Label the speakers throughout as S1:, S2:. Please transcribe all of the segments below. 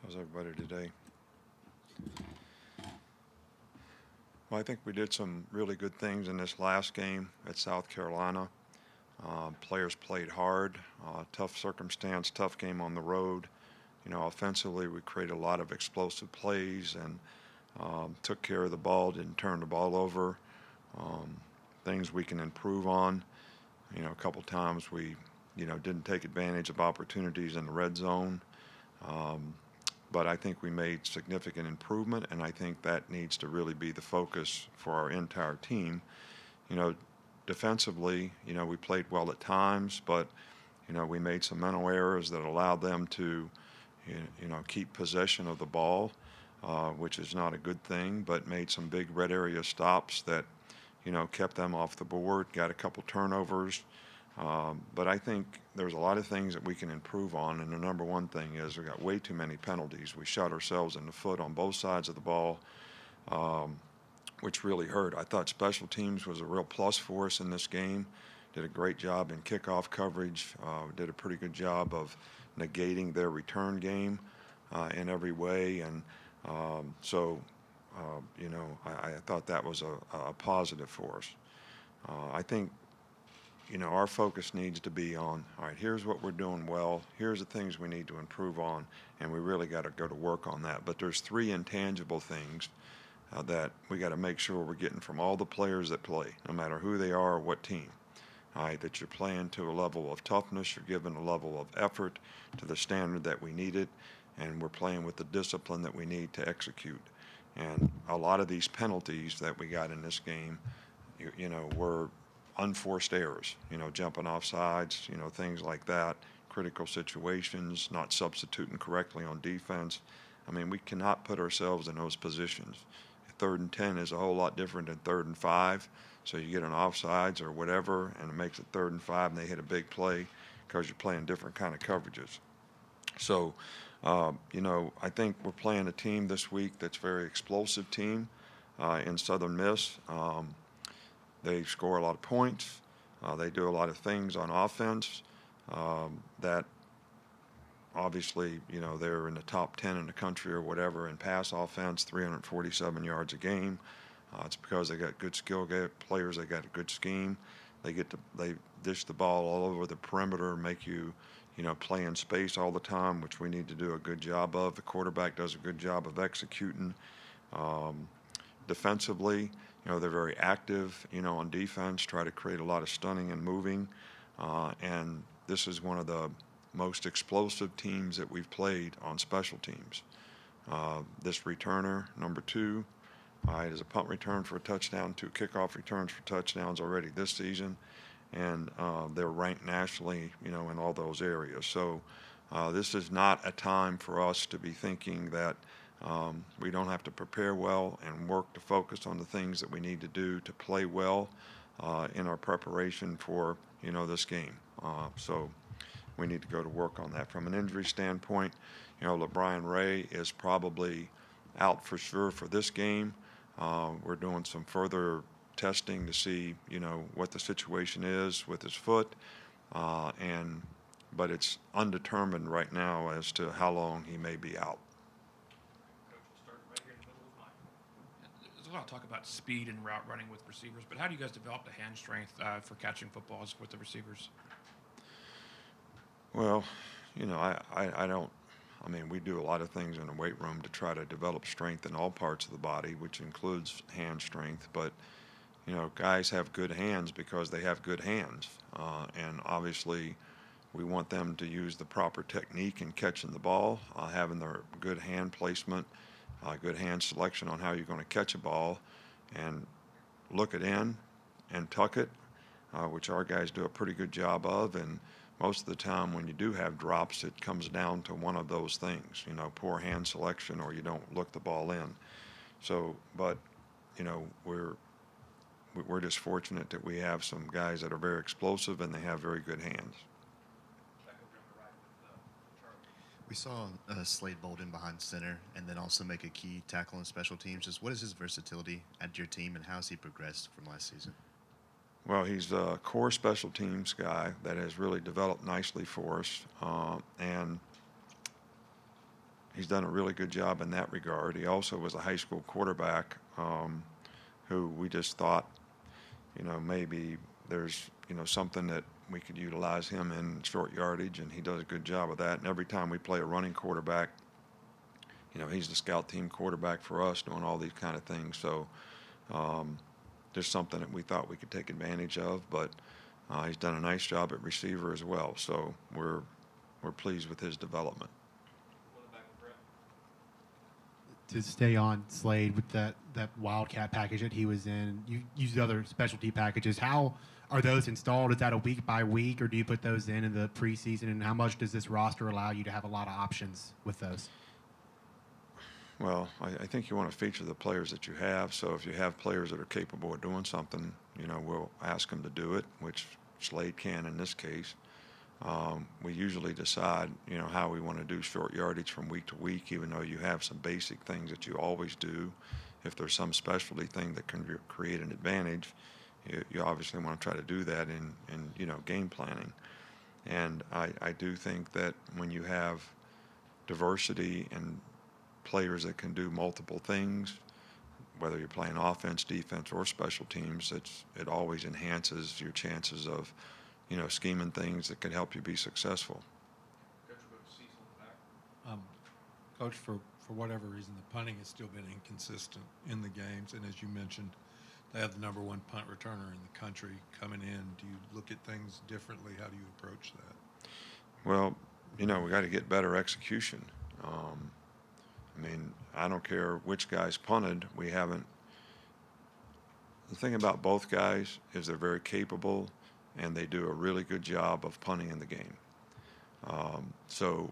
S1: How's everybody today? Well, I think we did some really good things in this last game at South Carolina. Players played hard, tough circumstance, tough game on the road. Offensively, we created a lot of explosive plays and took care of the ball, didn't turn the ball over. Um, Things we can improve on. A couple times we, didn't take advantage of opportunities in the red zone. Um, but I think we made significant improvement, and I think that needs to really be the focus for our entire team. You know, Defensively, we played well at times, but we made some mental errors that allowed them to, keep possession of the ball, which is not a good thing, but made some big red area stops that, kept them off the board, got a couple turnovers. But I think there's a lot of things that we can improve on, and the number one thing is we got way too many penalties. We shot ourselves in the foot on both sides of the ball, um, which really hurt. I thought special teams was a real plus for us in this game. Did a great job in kickoff coverage. Did a pretty good job of negating their return game in every way, and I thought that was a positive for us. I think our focus needs to be on, all right, here's what we're doing well, here's the things we need to improve on, and we really got to go to work on that. But there's three intangible things that we got to make sure we're getting from all the players that play, no matter who they are or what team. All right, that you're playing to a level of toughness, you're giving a level of effort to the standard that we needed, and we're playing with the discipline that we need to execute. And a lot of these penalties that we got in this game, were unforced errors, jumping off sides, things like that, critical situations, not substituting correctly on defense. I mean, we cannot put ourselves in those positions. 3rd and 10 is a whole lot different than 3rd and 5. So you get an offsides or whatever, and it makes it 3rd and 5, and they hit a big play because you're playing different kind of coverages. So, I think we're playing a team this week that's a very explosive team in Southern Miss. They score a lot of points. They do a lot of things on offense that obviously, they're in the top 10 in the country or whatever in pass offense, 347 yards a game. It's because they got good skill players. They got a good scheme. They dish the ball all over the perimeter, make you, play in space all the time, which we need to do a good job of. The quarterback does a good job of executing. Defensively, they're very active, on defense, try to create a lot of stunning and moving. And this is one of the most explosive teams that we've played on special teams. This returner, number 2, is a punt return for a touchdown, 2 kickoff returns for touchdowns already this season. And they're ranked nationally, in all those areas. So this is not a time for us to be thinking that we don't have to prepare well and work to focus on the things that we need to do to play well in our preparation for, this game. So we need to go to work on that. From an injury standpoint, LaBryan Ray is probably out for sure for this game. We're doing some further testing to see, what the situation is with his foot, but it's undetermined right now as to how long he may be out.
S2: There's a lot of talk about speed and route running with receivers, but how do you guys develop the hand strength for catching footballs with the receivers?
S1: Well, I don't. I mean, we do a lot of things in the weight room to try to develop strength in all parts of the body, which includes hand strength. But, guys have good hands because they have good hands. And obviously, we want them to use the proper technique in catching the ball, having their good hand placement, good hand selection on how you're going to catch a ball, and look it in and tuck it, which our guys do a pretty good job of. And most of the time when you do have drops, it comes down to one of those things, poor hand selection or you don't look the ball in. So, but, we're just fortunate that we have some guys that are very explosive and they have very good hands.
S3: We saw Slade Bolden behind center and then also make a key tackle in special teams. Just what is his versatility at your team and how has he progressed from last season?
S1: Well, he's a core special teams guy that has really developed nicely for us, and he's done a really good job in that regard. He also was a high school quarterback who we just thought, maybe there's, something that we could utilize him in short yardage, and he does a good job of that. And every time we play a running quarterback, he's the scout team quarterback for us doing all these kind of things. So there's something that we thought we could take advantage of, but he's done a nice job at receiver as well. So we're pleased with his development.
S4: To stay on Slade with that Wildcat package that he was in, you used other specialty packages. How are those installed? Is that a week by week, or do you put those in the preseason? And how much does this roster allow you to have a lot of options with those?
S1: Well, I think you want to feature the players that you have. So if you have players that are capable of doing something, we'll ask them to do it, which Slade can in this case. We usually decide, how we want to do short yardage from week to week, even though you have some basic things that you always do. If there's some specialty thing that can create an advantage, you obviously want to try to do that in game planning. And I do think that when you have diversity and players that can do multiple things, whether you're playing offense, defense, or special teams, it always enhances your chances of scheming things that can help you be successful.
S5: Coach, for whatever reason, the punting has still been inconsistent in the games, and as you mentioned, they have the number one punt returner in the country coming in. Do you look at things differently? How do you approach that?
S1: Well, we got to get better execution. I don't care which guys punted. We haven't. The thing about both guys is they're very capable, and they do a really good job of punting in the game. So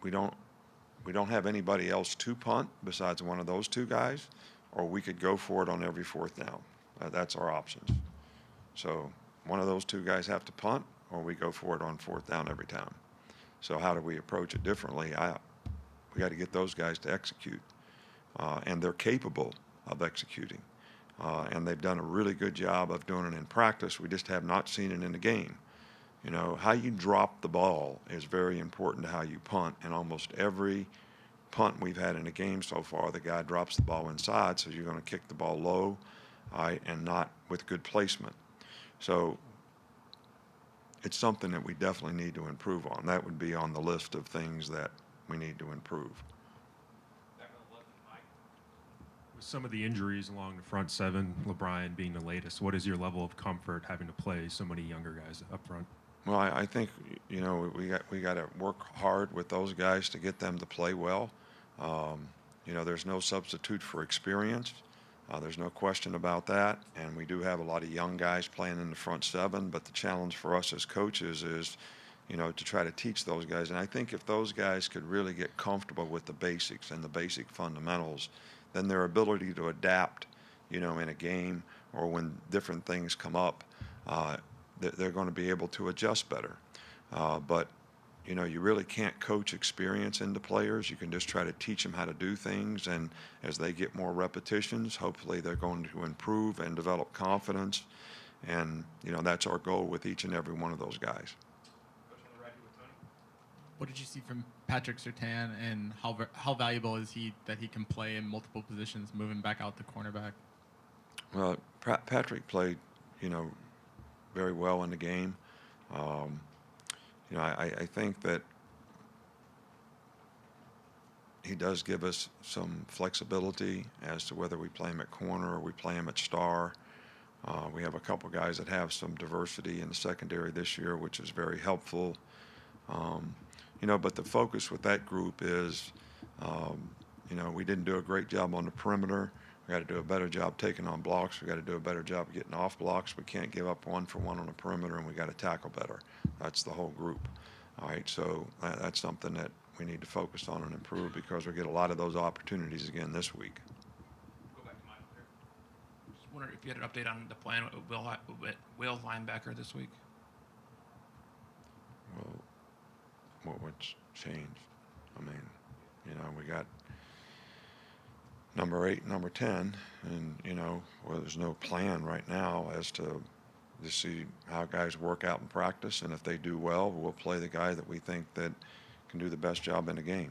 S1: we don't have anybody else to punt besides one of those two guys, or we could go for it on every fourth down. That's our options. So one of those two guys have to punt, or we go for it on fourth down every time. So how do we approach it differently? We got to get those guys to execute, and they're capable of executing. And they've done a really good job of doing it in practice. We just have not seen it in the game. How you drop the ball is very important to how you punt. And almost every punt we've had in a game so far, the guy drops the ball inside, so you're going to kick the ball low, and not with good placement. So it's something that we definitely need to improve on. That would be on the list of things that we need to improve.
S6: With some of the injuries along the front seven, LaBryan being the latest, what is your level of comfort having to play so many younger guys up front?
S1: Well, I think we got to work hard with those guys to get them to play well. There's no substitute for experience. There's no question about that. And we do have a lot of young guys playing in the front seven. But the challenge for us as coaches is, to try to teach those guys. And I think if those guys could really get comfortable with the basics and the basic fundamentals, then their ability to adapt, in a game or when different things come up, they're going to be able to adjust better. But you really can't coach experience into players. You can just try to teach them how to do things, and as they get more repetitions, hopefully they're going to improve and develop confidence. And that's our goal with each and every one of those guys.
S7: What did you see from Patrick Surtain, and how valuable is he that he can play in multiple positions, moving back out the cornerback?
S1: Well, Patrick played, very well in the game. I think that he does give us some flexibility as to whether we play him at corner or we play him at star. We have a couple guys that have some diversity in the secondary this year, which is very helpful. But the focus with that group is, we didn't do a great job on the perimeter. We got to do a better job taking on blocks. We got to do a better job getting off blocks. We can't give up 1-for-1 on the perimeter, and we got to tackle better. That's the whole group. All right, so that's something that we need to focus on and improve, because we get a lot of those opportunities again this week.
S2: Go back to Michael here. Just wondering if you had an update on the plan with Will linebacker this week.
S1: Well, what's changed? We got number 8, number 10, and there's no plan right now as to see how guys work out in practice, and if they do well, we'll play the guy that we think that can do the best job in the game.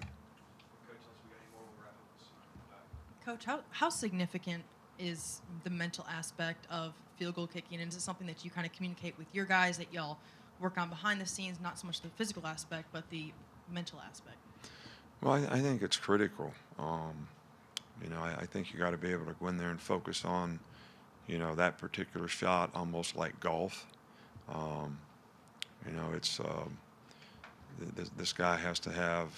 S8: Coach, how significant is the mental aspect of field goal kicking? And is it something that you kind of communicate with your guys, that y'all work on behind the scenes, not so much the physical aspect, but the mental aspect?
S1: Well, I think it's critical. I think you got to be able to go in there and focus on, that particular shot, almost like golf. It's this guy has to have,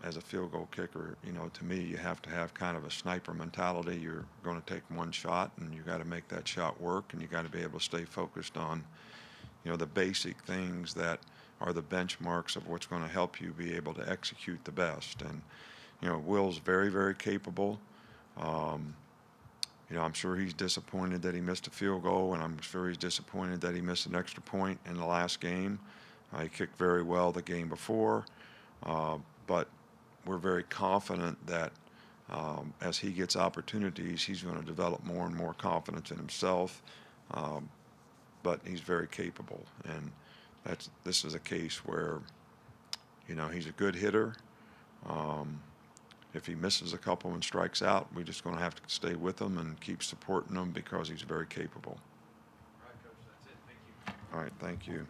S1: as a field goal kicker, to me, you have to have kind of a sniper mentality. You're going to take one shot, and you got to make that shot work, and you got to be able to stay focused on, the basic things that are the benchmarks of what's going to help you be able to execute the best. And, Will's very, very capable. I'm sure he's disappointed that he missed a field goal, and I'm sure he's disappointed that he missed an extra point in the last game. He kicked very well the game before, but we're very confident that as he gets opportunities, he's going to develop more and more confidence in himself. But he's very capable, and this is a case where, he's a good hitter. If he misses a couple and strikes out, we're just going to have to stay with him and keep supporting him because he's very capable.
S2: All right, Coach, that's it. Thank you.
S1: All right, thank you.